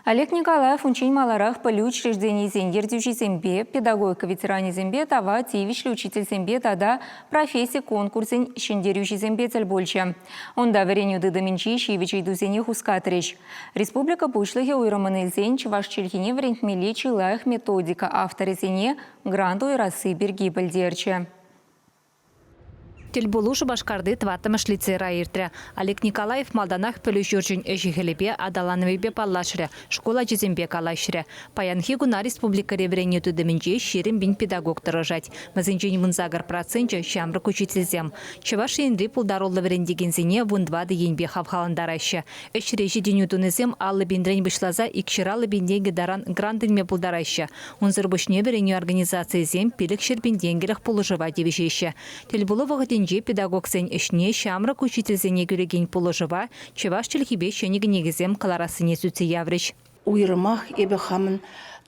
Олег Николаев учень маларах пылю учреждений зендердюши зембе, педагогика ветеране зембе, тава тивишлі учитель зембе, тада профессия конкурсен шендерюши зембе цель больше. Онда вереню дыдаминчи шивичей дузене хускатрич. Республика бушлыхе уйраманы зен чываш чельхине врентмеле чилаях методика авторы зене гранду и расы берги бельдерче. Телбулушу башкарды тваттымыш лицей райыртыря. Олег Николаев малданах пөліш жүржін әжігілебе адаланывебе паллашыря, школа жезембе калашыря. Паянхи гуна республика реврению тудымінже шерім бин педагог тұрыжать. Мазынжен мұнзагар процентче шамрық учительзем. Чываш енри пулдаролы верендегензіне вундвады енбе хавхаландарайшы. Эшрежі денютунызем аллы биндрен вышлаза икширалы бинденге даран грандынме пулдарайшы. Унзыр бушне верению организации зем пилік шербинденгерах пулыжыва девишеші. Телбулу педагог сен ішне шамрық учительзене көреген положыва, чеваш челхибе шенегінегізем қаларасыне сүтсе яврыш. Уйрымах ебе хамын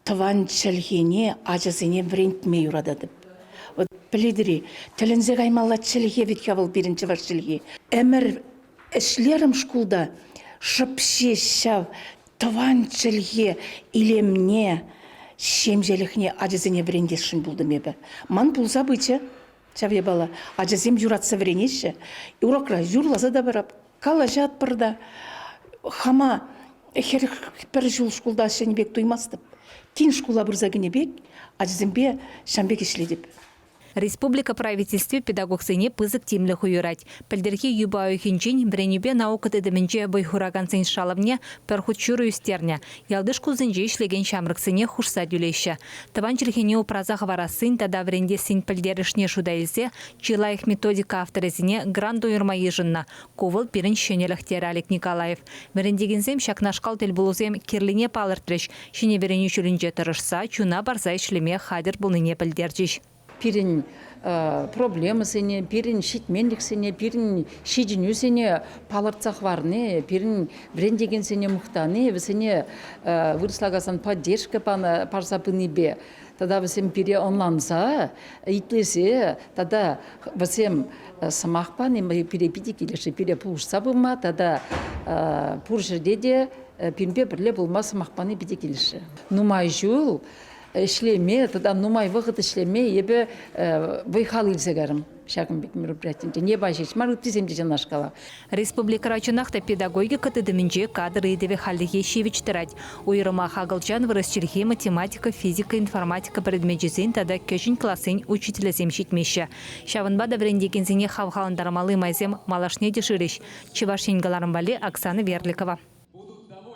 тыван челхене ажызене врентме юрададып. Вот біледірі, тілінзе қаймалла челхе веткавыл бірінші ваш челхе. Әмір ішлерім шкулда шыпше шав тыван челхе илемне шемжеліхне ажызене врендешін бұлдым ебі. Ман бұлза бычы. Чаве бала, ажазем юратса вренеші. Урокра юрлаза да барап, калажат бірда. Хама, хер бір жыл шкулда шенебек туймастып. Тин шкула бірзагіне бек, ажазембе шамбек ішледіп. Республика правительстве педагог сене пызык темлі хуюрать. Пілдерхи юбаю хинчин бренюбе наука тедімінже бойхураган сен шалымне перхут чуру юстерня. Ялдыш кузынже ишлеген шамрық сене хушса дюлейші. Таван челхене упразах варасын тада вренде сен пілдерішне шудайлзе, чилайх методика авторезіне гранду юрма ежынна. Ковыл перін шенеліхтері Олег Николаев. Врендегензем шакнашкал телбулузем керлине палыртрыш. Шене вереню чүлінже тұрышса, чуна барза ишлеме хадыр бұлыне пілдерчиш. Пирин проблемы сене, пирин шитменлік сене, пирин шидіню сене палырцах варны, пирин брендеген сене мұқтаны, сене вырыслагасан поддержка парсапыны бе. Тада весем пире онланса, итлесе, тада весем самахпан, пире пиде келеші, пире пулышса бұлма, тада пулышырде де пирбе бірле бұлма самахпаны пиде келеші. Нумай жул, ишлеме, тогда нумай выход ишлеме, ебе выехал илзегарым. Шагым бек мероприятиенде. Не башич, марутты земде жанашкала. Республика районахта педагогика тыдыминже кадры идеве халдыхе шивичтырать. Уйрыма хагалчан вырасчерхе математика, физика, информатика предметжезен тада көшін классен учителя земшитмеші. Шавынбада врендекензене хавхаландармалы майзем малашне дешириш. Чевашенгаларым бали Оксана Верликова.